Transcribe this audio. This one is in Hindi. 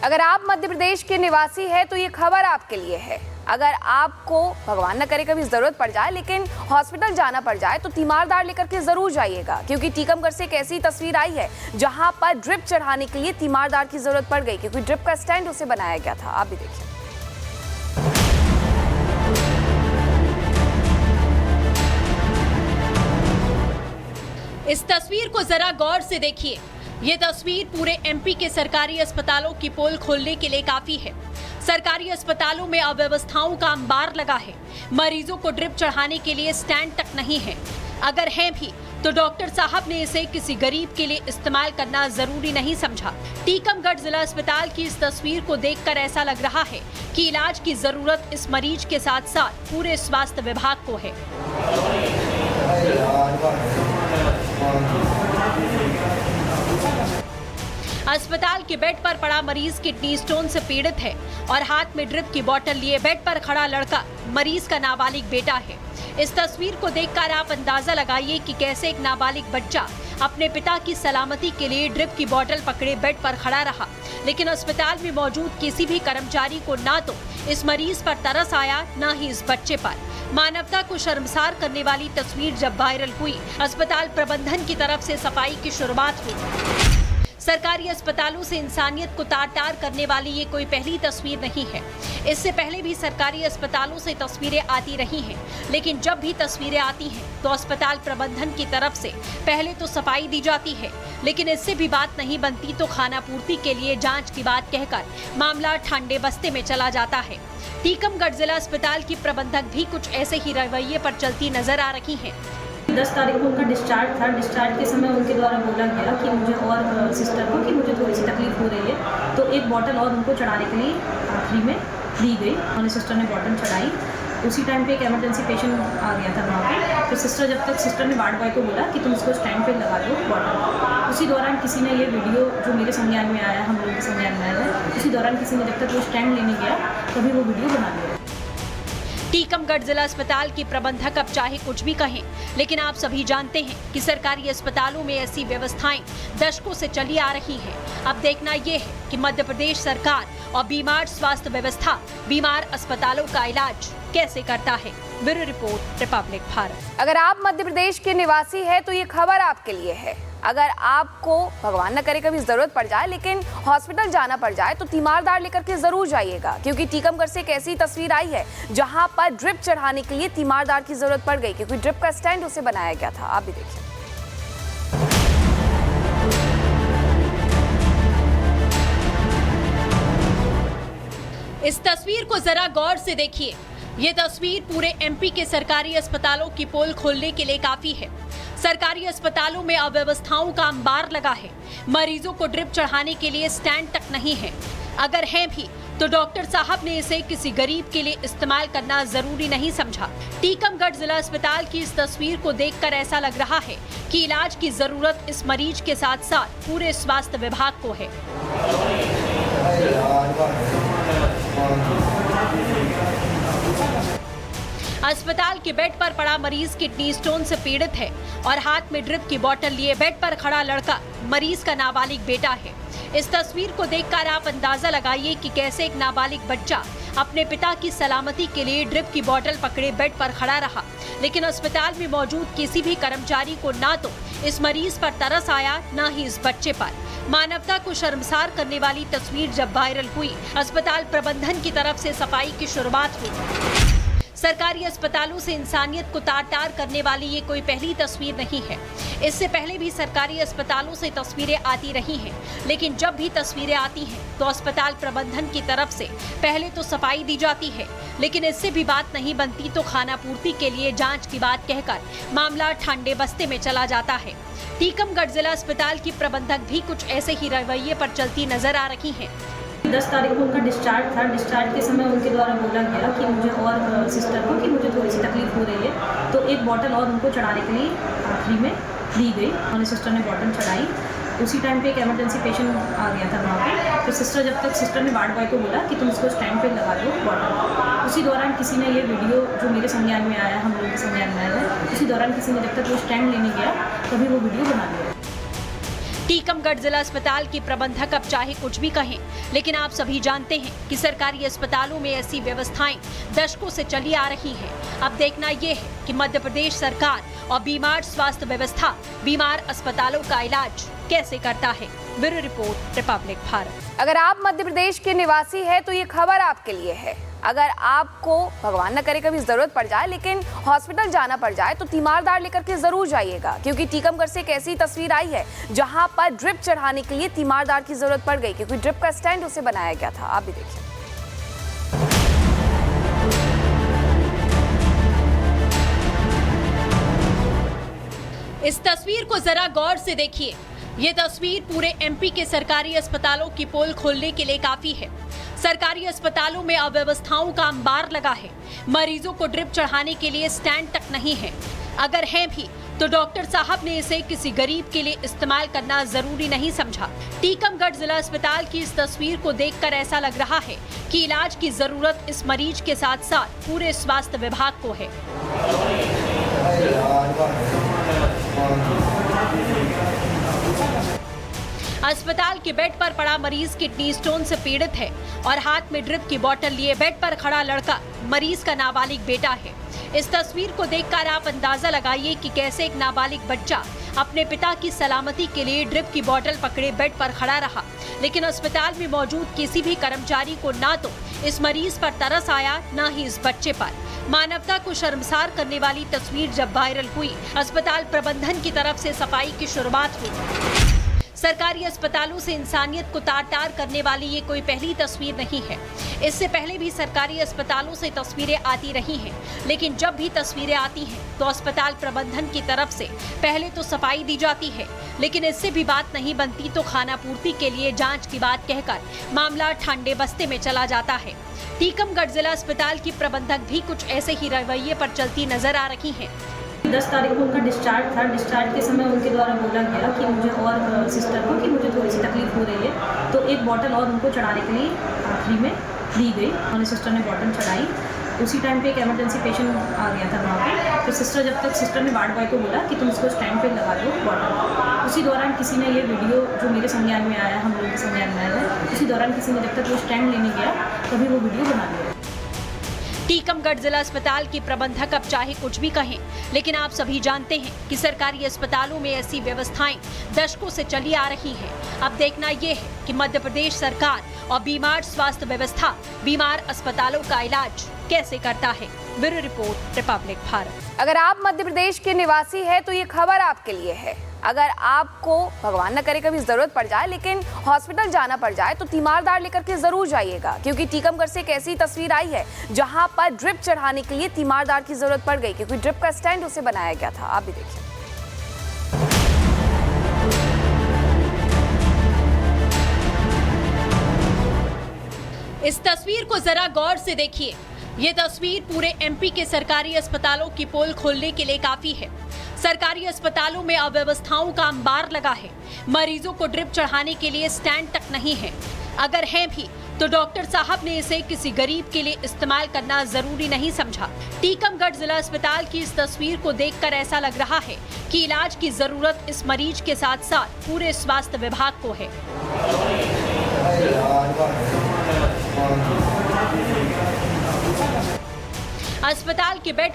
अगर आप मध्य प्रदेश के निवासी हैं तो ये खबर आपके लिए है। अगर आपको भगवान न करे कभी जरूरत पड़ जाए लेकिन हॉस्पिटल जाना पड़ जाए तो तीमारदार लेकर के जरूर जाइएगा, क्योंकि टीकमगढ़ से एक ऐसी तस्वीर आई है जहां पर ड्रिप चढ़ाने के लिए तीमारदार की जरूरत पड़ गई, क्योंकि ड्रिप का स्टैंड उसे बनाया गया था। आप भी देखिए। इस तस्वीर को जरा गौर से देखिए। ये तस्वीर पूरे एमपी के सरकारी अस्पतालों की पोल खोलने के लिए काफी है। सरकारी अस्पतालों में अव्यवस्थाओं का अंबार लगा है। मरीजों को ड्रिप चढ़ाने के लिए स्टैंड तक नहीं है। अगर है भी तो डॉक्टर साहब ने इसे किसी गरीब के लिए इस्तेमाल करना जरूरी नहीं समझा। टीकमगढ़ जिला अस्पताल की इस तस्वीर को देखकर ऐसा लग रहा है कि इलाज की जरूरत इस मरीज के साथ साथ पूरे स्वास्थ्य विभाग को है। अस्पताल के बेड पर पड़ा मरीज किडनी स्टोन से पीड़ित है और हाथ में ड्रिप की बोतल लिए बेड पर खड़ा लड़का मरीज का नाबालिग बेटा है। इस तस्वीर को देखकर आप अंदाजा लगाइए कि कैसे एक नाबालिग बच्चा अपने पिता की सलामती के लिए ड्रिप की बोतल पकड़े बेड पर खड़ा रहा, लेकिन अस्पताल में मौजूद किसी भी कर्मचारी को ना तो इस मरीज पर तरस आया, न ही इस बच्चे पर। मानवता को शर्मसार करने वाली तस्वीर जब वायरल हुई, अस्पताल प्रबंधन की तरफ से सफाई की शुरुआत हुई। सरकारी अस्पतालों से इंसानियत को तार-तार करने वाली ये कोई पहली तस्वीर नहीं है। इससे पहले भी सरकारी अस्पतालों से तस्वीरें आती रही हैं, लेकिन जब भी तस्वीरें आती हैं तो अस्पताल प्रबंधन की तरफ से पहले तो सफाई दी जाती है, लेकिन इससे भी बात नहीं बनती तो खानापूर्ति के लिए जांच की बात कहकर मामला ठंडे बस्ते में चला जाता है। टीकमगढ़ जिला अस्पताल की प्रबंधक भी कुछ ऐसे ही रवैये पर चलती नजर आ रही हैं। 10 तारीख को उनका डिस्चार्ज था। डिस्चार्ज के समय उनके द्वारा बोला गया कि मुझे और सिस्टर को कि मुझे थोड़ी सी तकलीफ हो रही है, तो एक बॉटल और उनको चढ़ाने के लिए आखिरी में दी गई और सिस्टर ने बॉटल चढ़ाई। उसी टाइम पे एक इमरजेंसी पेशेंट आ गया था वहाँ पे, तो सिस्टर ने वार्ड बॉय को बोला कि तुम इसको स्टैंड पे लगा दो बॉटल। उसी दौरान किसी ने ये वीडियो जो मेरे संज्ञान में आया, हम लोगों के संज्ञान में आया है, उसी दौरान किसी ने जब तक वो स्टैंड लेने गया तभी वो वीडियो बना लिया। टीकमगढ़ जिला अस्पताल की प्रबंधक अब चाहे कुछ भी कहें, लेकिन आप सभी जानते हैं कि सरकारी अस्पतालों में ऐसी व्यवस्थाएं दशकों से चली आ रही हैं। अब देखना ये है कि मध्य प्रदेश सरकार और बीमार स्वास्थ्य व्यवस्था बीमार अस्पतालों का इलाज कैसे करता है। Bureau report, Republic Bharat. अगर आप मध्य प्रदेश के निवासी हैं तो ये खबर आपके लिए है। अगर आपको भगवान न करे कभी जरूरत पड़ जाए लेकिन हॉस्पिटल जाना पड़ जाए तो तीमारदार लेकर के जरूर जाइएगा, क्योंकि टीकमगढ़ से एक ऐसी तस्वीर आई है जहां पर ड्रिप चढ़ाने के लिए तीमारदार की जरूरत पड़ गई, क्योंकि ड्रिप का स्टैंड उसे बनाया गया था। आप भी देखिए। इस तस्वीर को जरा गौर से देखिए। ये तस्वीर पूरे एमपी के सरकारी अस्पतालों की पोल खोलने के लिए काफी है। सरकारी अस्पतालों में अव्यवस्थाओं का अंबार लगा है। मरीजों को ड्रिप चढ़ाने के लिए स्टैंड तक नहीं है। अगर है भी तो डॉक्टर साहब ने इसे किसी गरीब के लिए इस्तेमाल करना जरूरी नहीं समझा। टीकमगढ़ जिला अस्पताल की इस तस्वीर को देखकर ऐसा लग रहा है कि इलाज की जरूरत इस मरीज के साथ साथ पूरे स्वास्थ्य विभाग को है। अस्पताल के बेड पर पड़ा मरीज किडनी स्टोन से पीड़ित है और हाथ में ड्रिप की बोतल लिए बेड पर खड़ा लड़का मरीज का नाबालिग बेटा है। इस तस्वीर को देखकर आप अंदाजा लगाइए कि कैसे एक नाबालिग बच्चा अपने पिता की सलामती के लिए ड्रिप की बोतल पकड़े बेड पर खड़ा रहा, लेकिन अस्पताल में मौजूद किसी भी कर्मचारी को ना तो इस मरीज पर तरस आया, न ही इस बच्चे पर। मानवता को शर्मसार करने वाली तस्वीर जब वायरल हुई, अस्पताल प्रबंधन की तरफ से सफाई की शुरुआत हुई। सरकारी अस्पतालों से इंसानियत को तार-तार करने वाली ये कोई पहली तस्वीर नहीं है। इससे पहले भी सरकारी अस्पतालों से तस्वीरें आती रही हैं, लेकिन जब भी तस्वीरें आती हैं तो अस्पताल प्रबंधन की तरफ से पहले तो सफाई दी जाती है, लेकिन इससे भी बात नहीं बनती तो खानापूर्ति के लिए जांच की बात कहकर मामला ठंडे बस्ते में चला जाता है। टीकमगढ़ जिला अस्पताल की प्रबंधक भी कुछ ऐसे ही रवैये पर चलती नजर आ रही हैं। 10 तारीख को उनका डिस्चार्ज था। डिस्चार्ज के समय उनके द्वारा बोला गया कि मुझे और सिस्टर को कि मुझे थोड़ी सी तकलीफ हो रही है, तो एक बॉटल और उनको चढ़ाने के लिए आखिरी में दी गई और सिस्टर ने बॉटल चढ़ाई। उसी टाइम पे एक इमरजेंसी पेशेंट आ गया था वहाँ पे, तो सिस्टर ने वार्ड बॉय को बोला कि तुम इसको स्टैंड पे लगा दो बॉटल। उसी दौरान किसी ने ये वीडियो जो मेरे संज्ञान में आया, हम लोगों के संज्ञान में आया है, उसी दौरान किसी ने जब तक वो स्टैंड लेने गया तभी वो वीडियो बना लिया। टीकमगढ़ जिला अस्पताल की प्रबंधक अब चाहे कुछ भी कहें, लेकिन आप सभी जानते हैं कि सरकारी अस्पतालों में ऐसी व्यवस्थाएं दशकों से चली आ रही हैं। अब देखना ये है कि मध्य प्रदेश सरकार और बीमार स्वास्थ्य व्यवस्था बीमार अस्पतालों का इलाज कैसे करता है। Bureau report, Republic Bharat. अगर आप मध्य प्रदेश के निवासी हैं तो ये खबर आपके लिए है। अगर आपको भगवान न करे कभी जरूरत पड़ जाए लेकिन हॉस्पिटल जाना पड़ जाए तो तीमारदार लेकर के जरूर जाइएगा, क्योंकि टीकमगढ़ से एक ऐसी तस्वीर आई है जहां पर ड्रिप चढ़ाने के लिए तीमारदार की जरूरत पड़ गई, क्योंकि ड्रिप का स्टैंड उसे बनाया गया था। आप भी देखिए। इस तस्वीर को जरा गौर से देखिए। ये तस्वीर पूरे एमपी के सरकारी अस्पतालों की पोल खोलने के लिए काफी है। सरकारी अस्पतालों में अव्यवस्थाओं का अंबार लगा है। मरीजों को ड्रिप चढ़ाने के लिए स्टैंड तक नहीं है। अगर है भी तो डॉक्टर साहब ने इसे किसी गरीब के लिए इस्तेमाल करना जरूरी नहीं समझा। टीकमगढ़ जिला अस्पताल की इस तस्वीर को देखकर ऐसा लग रहा है कि इलाज की जरूरत इस मरीज के साथ साथ पूरे स्वास्थ्य विभाग को है। अस्पताल के बेड पर पड़ा मरीज किडनी स्टोन से पीड़ित है और हाथ में ड्रिप की बोतल लिए बेड पर खड़ा लड़का मरीज का नाबालिग बेटा है। इस तस्वीर को देखकर आप अंदाजा लगाइए कि कैसे एक नाबालिग बच्चा अपने पिता की सलामती के लिए ड्रिप की बोतल पकड़े बेड पर खड़ा रहा, लेकिन अस्पताल में मौजूद किसी भी कर्मचारी को ना तो इस मरीज पर तरस आया, ना ही इस बच्चे पर। मानवता को शर्मसार करने वाली तस्वीर जब वायरल हुई, अस्पताल प्रबंधन की तरफ से सफाई की शुरुआत हुई। सरकारी अस्पतालों से इंसानियत को तार-तार करने वाली ये कोई पहली तस्वीर नहीं है। इससे पहले भी सरकारी अस्पतालों से तस्वीरें आती रही हैं, लेकिन जब भी तस्वीरें आती हैं तो अस्पताल प्रबंधन की तरफ से पहले तो सफाई दी जाती है, लेकिन इससे भी बात नहीं बनती तो खाना पूर्ति के लिए जांच की बात कहकर मामला ठंडे बस्ते में चला जाता है। टीकमगढ़ जिला अस्पताल की प्रबंधक भी कुछ ऐसे ही रवैये पर चलती नजर आ रही हैं। 10 तारीख को उनका डिस्चार्ज था। डिस्चार्ज के समय उनके द्वारा बोला गया कि मुझे और सिस्टर को कि मुझे थोड़ी सी तकलीफ हो रही है, तो एक बॉटल और उनको चढ़ाने के लिए आखिरी में दी गई और सिस्टर ने बॉटल चढ़ाई। उसी टाइम पे एक इमरजेंसी पेशेंट आ गया था वहाँ पे, तो सिस्टर ने वार्ड बॉय को बोला कि तुम इसको स्टैंड पे लगा दो बॉटल। उसी दौरान किसी ने ये वीडियो जो मेरे संज्ञान में आया, हम लोगों के संज्ञान में आया है, उसी दौरान किसी ने जब तक वो स्टैंड लेने गया तभी वो वीडियो बना लिया। टीकमगढ़ जिला अस्पताल की प्रबंधक अब चाहे कुछ भी कहें, लेकिन आप सभी जानते हैं कि सरकारी अस्पतालों में ऐसी व्यवस्थाएं दशकों से चली आ रही हैं। अब देखना ये है कि मध्य प्रदेश सरकार और बीमार स्वास्थ्य व्यवस्था बीमार अस्पतालों का इलाज कैसे करता है। Bureau report, Republic Bharat. अगर आप मध्य प्रदेश के निवासी हैं तो ये खबर आपके लिए है। अगर आपको भगवान न करे कभी जरूरत पड़ जाए लेकिन हॉस्पिटल जाना पड़ जाए तो तीमारदार लेकर के जरूर जाइएगा, क्योंकि टीकमगढ़ से एक ऐसी तस्वीर आई है जहां पर ड्रिप चढ़ाने के लिए तीमारदार की जरूरत पड़ गई, क्योंकि ड्रिप का स्टैंड उसे बनाया गया था। आप भी देखिए। इस तस्वीर को जरा गौर से देखिए। ये तस्वीर पूरे एमपी के सरकारी अस्पतालों की पोल खोलने के लिए काफी है। सरकारी अस्पतालों में अव्यवस्थाओं का अंबार लगा है। मरीजों को ड्रिप चढ़ाने के लिए स्टैंड तक नहीं है। अगर है भी तो डॉक्टर साहब ने इसे किसी गरीब के लिए इस्तेमाल करना जरूरी नहीं समझा। टीकमगढ़ जिला अस्पताल की इस तस्वीर को देखकर ऐसा लग रहा है कि इलाज की जरूरत इस मरीज के साथ साथ पूरे स्वास्थ्य विभाग को है। अस्पताल के बेड पर